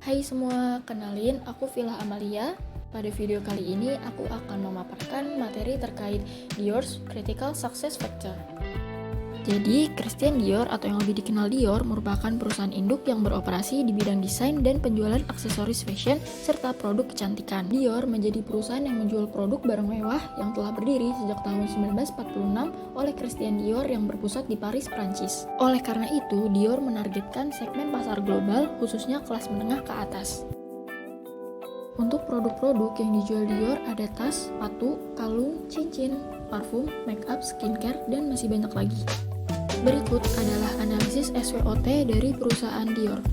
Hai semua, kenalin aku Villa Amalia. Pada video kali ini aku akan memaparkan materi terkait Dior's Critical Success Factor. Jadi, Christian Dior atau yang lebih dikenal Dior merupakan perusahaan induk yang beroperasi di bidang desain dan penjualan aksesoris fashion serta produk kecantikan. Dior menjadi perusahaan yang menjual produk barang mewah yang telah berdiri sejak tahun 1946 oleh Christian Dior yang berpusat di Paris, Prancis. Oleh karena itu, Dior menargetkan segmen pasar global khususnya kelas menengah ke atas. Untuk produk-produk yang dijual Dior ada tas, sepatu, kalung, cincin, parfum, make up, skincare, dan masih banyak lagi. Berikut adalah analisis SWOT dari perusahaan Dior.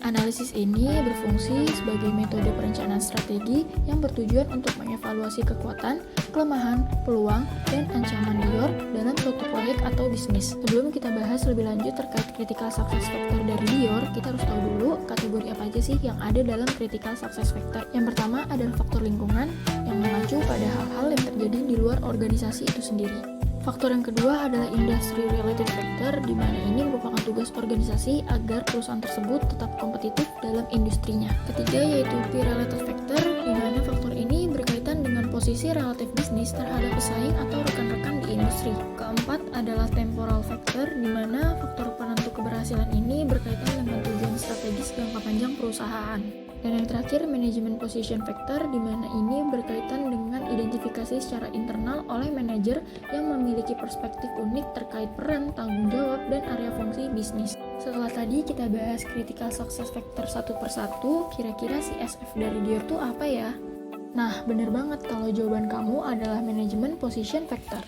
Analisis ini berfungsi sebagai metode perencanaan strategi yang bertujuan untuk mengevaluasi kekuatan, kelemahan, peluang, dan ancaman Dior dalam suatu proyek atau bisnis. Sebelum kita bahas lebih lanjut terkait critical success factor dari Dior, kita harus tahu dulu kategori apa aja sih yang ada dalam critical success factor. Yang pertama adalah faktor lingkungan yang mengacu pada hal-hal yang terjadi di luar organisasi itu sendiri. Faktor yang kedua adalah industry related factor, di mana ini merupakan tugas organisasi agar perusahaan tersebut tetap kompetitif dalam industrinya. Ketiga yaitu peer related factor, di mana faktor ini berkaitan dengan posisi relatif bisnis terhadap pesaing atau rekan-rekan di industri. Keempat adalah temporal factor, di mana faktor penentu keberhasilan ini berkaitan dengan tujuan strategis jangka panjang perusahaan. Dan yang terakhir, management position factor, di mana ini berkaitan dengan identifikasi secara internal oleh manajer yang memiliki perspektif unik terkait peran, tanggung jawab, dan area fungsi bisnis. Setelah tadi kita bahas critical success factor satu persatu, kira-kira CSF dari Dior itu apa ya? Nah, bener banget kalau jawaban kamu adalah management position factor.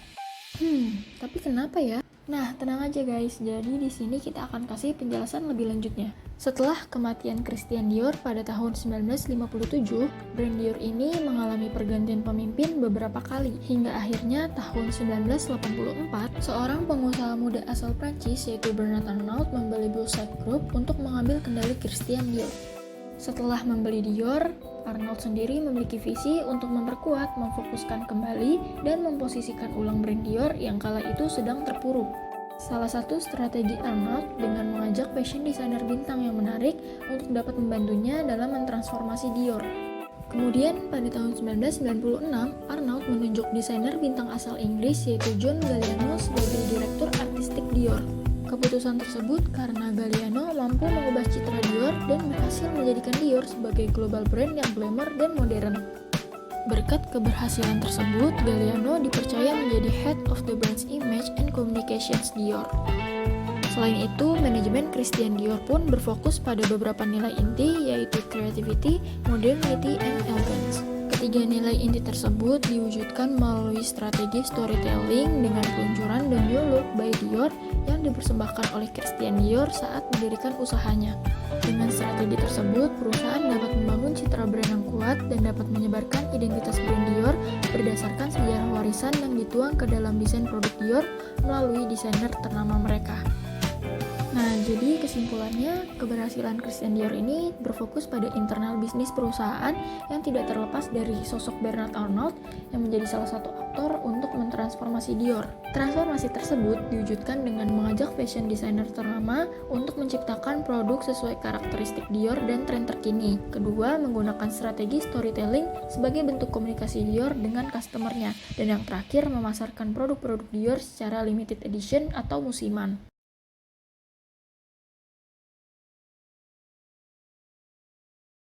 Tapi kenapa ya? Nah, tenang aja guys, jadi di sini kita akan kasih penjelasan lebih lanjutnya. Setelah kematian Christian Dior pada tahun 1957, brand Dior ini mengalami pergantian pemimpin beberapa kali, hingga akhirnya tahun 1984, seorang pengusaha muda asal Prancis yaitu Bernard Arnault membeli Bulshard Group untuk mengambil kendali Christian Dior. Setelah membeli Dior, Arnault sendiri memiliki visi untuk memperkuat, memfokuskan kembali, dan memposisikan ulang brand Dior yang kala itu sedang terpuruk. Salah satu strategi Arnault dengan mengajak fashion designer bintang yang menarik untuk dapat membantunya dalam mentransformasi Dior. Kemudian pada tahun 1996, Arnault menunjuk desainer bintang asal Inggris yaitu John Galliano sebagai direktur artistik Dior. Keputusan tersebut karena Galliano mampu mengubah citra Dior dan berhasil menjadikan Dior sebagai global brand yang glamour dan modern. Berkat keberhasilan tersebut, Galliano dipercaya menjadi Head of the Brand's Image and Communications Dior. Selain itu, manajemen Christian Dior pun berfokus pada beberapa nilai inti yaitu creativity, modernity, and elegance. Ketiga nilai inti tersebut diwujudkan melalui strategi storytelling dengan peluncuran The New Look by Dior yang dipersembahkan oleh Christian Dior saat mendirikan usahanya. Dengan strategi tersebut, perusahaan dapat membangun citra brand yang kuat dan dapat menyebarkan identitas brand Dior berdasarkan sejarah warisan yang dituang ke dalam desain produk Dior melalui desainer ternama mereka. Nah, jadi kesimpulannya, keberhasilan Christian Dior ini berfokus pada internal bisnis perusahaan yang tidak terlepas dari sosok Bernard Arnault yang menjadi salah satu aktor untuk mentransformasi Dior. Transformasi tersebut diwujudkan dengan mengajak fashion designer ternama untuk menciptakan produk sesuai karakteristik Dior dan tren terkini. Kedua, menggunakan strategi storytelling sebagai bentuk komunikasi Dior dengan customer-nya. Dan yang terakhir, memasarkan produk-produk Dior secara limited edition atau musiman.